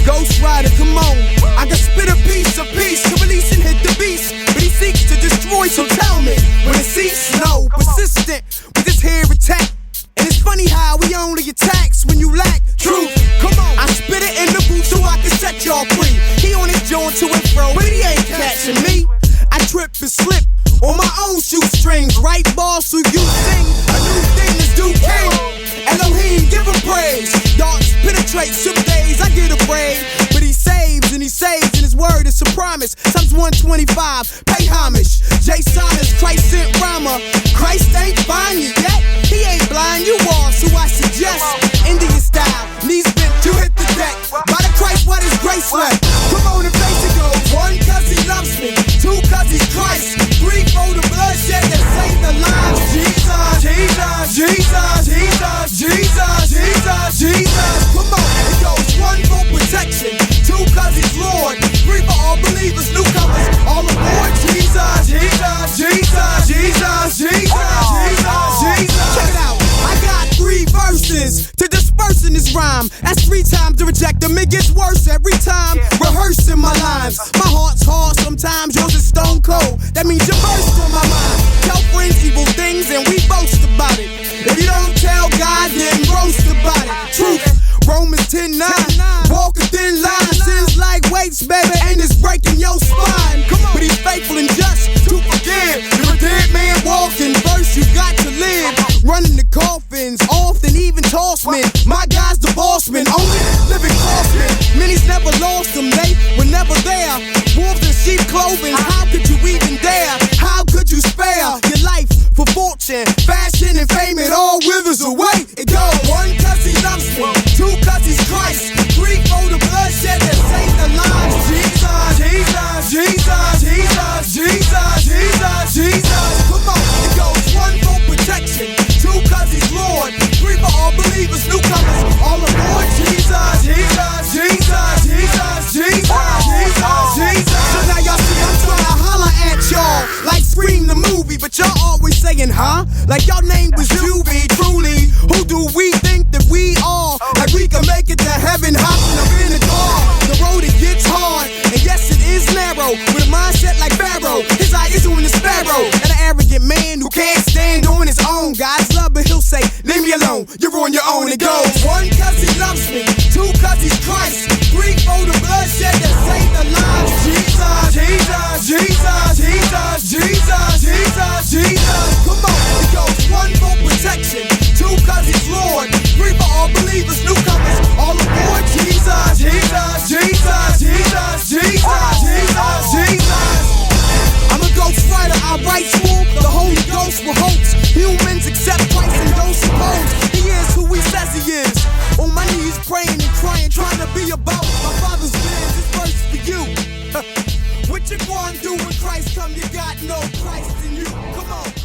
Ghost Rider, come on. I can spit a piece of peace to release and hit the beast. But he seeks to destroy, so tell me, when it cease? No, persistent with his hair attack. And it's funny how he only attacks when you lack truth. Come on, I spit it in the booth so I can set y'all free. He on his joint to and fro, but he ain't catching me. I trip and slip on my own shoestrings. Right balls so you sing a new thing is due king. Elohim, give him praise. Darts penetrate, some days I get afraid. But he saves and his word is a promise. Psalms 125, pay homage. Jason is Christ sent rhymer. Christ ain't find you yet. He ain't blind, you are, so I suggest Indian style, knees bent, you hit the deck. By the Christ, what is grace left? Come on and face it, go. 1, cause he loves me. 2, cause he's Christ. 3, for the bloodshed that saved the lives. Jesus, Jesus, Jesus, Jesus, Jesus, Jesus, Jesus. Come on, it goes 1 for protection. 2, cause he's Lord. 3 for all believers, newcomers, all aboard. Jesus, Jesus, Jesus, Jesus, Jesus, Jesus, Jesus. Check it out, I got 3 verses to disperse in this rhyme. That's 3 times to reject them, it gets worse every time. Rehearsing my lines, my heart's hard sometimes, yours is stone cold. That means you're burst on my mind. Tell friends evil things and we boast about it. If you don't tell God, then roast about it. Truth, Romans 10:9. Walk a thin line, sins like weights, baby, and it's breaking your spine. But he's faithful and just to forgive. You're a dead man walking, first you got to live. Running the coffins, often even toss men. My guy's the boss man, only living crossmen. Many's never lost them, they were never there. Wolves in sheep clothing, how could you even dare? How could you spare your life for fortune, fashion, and fame? It all withers away. It goes 1, cause he loves me. 2, cause he's Christ. 3, for the bloodshed that saved the lives. Jesus, Jesus, Jesus, Jesus, Jesus, Jesus, Jesus. Come on, it goes 1 for protection. 2, cause he's Lord. 3 for all believers, newcomers, all aboard. Jesus, Jesus, Jesus, Jesus, Jesus, Jesus, Jesus. So now y'all see I'm trying to holler at y'all like Scream the movie, but y'all always saying, huh? Like y'all name was Juvie, truly. Who do we think that we are? Like we can make it to heaven, hopping up in the car. The road it gets hard, and yes it is narrow. With a mindset like Pharaoh, his eye is on the sparrow. And an arrogant man who can't stand on his own. God's love, but he'll say, leave me alone, you're on your own. It goes 1, cause he loves me. 2, cause he's Christ. 3, for the bloodshed that saved the lives. Jesus, Jesus, Jesus, Jesus, Jesus, Jesus, Jesus. Come on, it goes 1 for protection. 2, cause he's Lord. 3 for all believers, newcomers, all aboard. Jesus, Jesus, Jesus, Jesus, Jesus, Jesus, Jesus. I'm a ghost writer, I write smooth. The Holy Ghost will hoax. Humans accept Christ and don't suppose he is who he says he is. On my knees praying and crying, trying to be about my Father's biz. This verse for you. What you gonna do when Christ come? You got no Christ in you. Come on.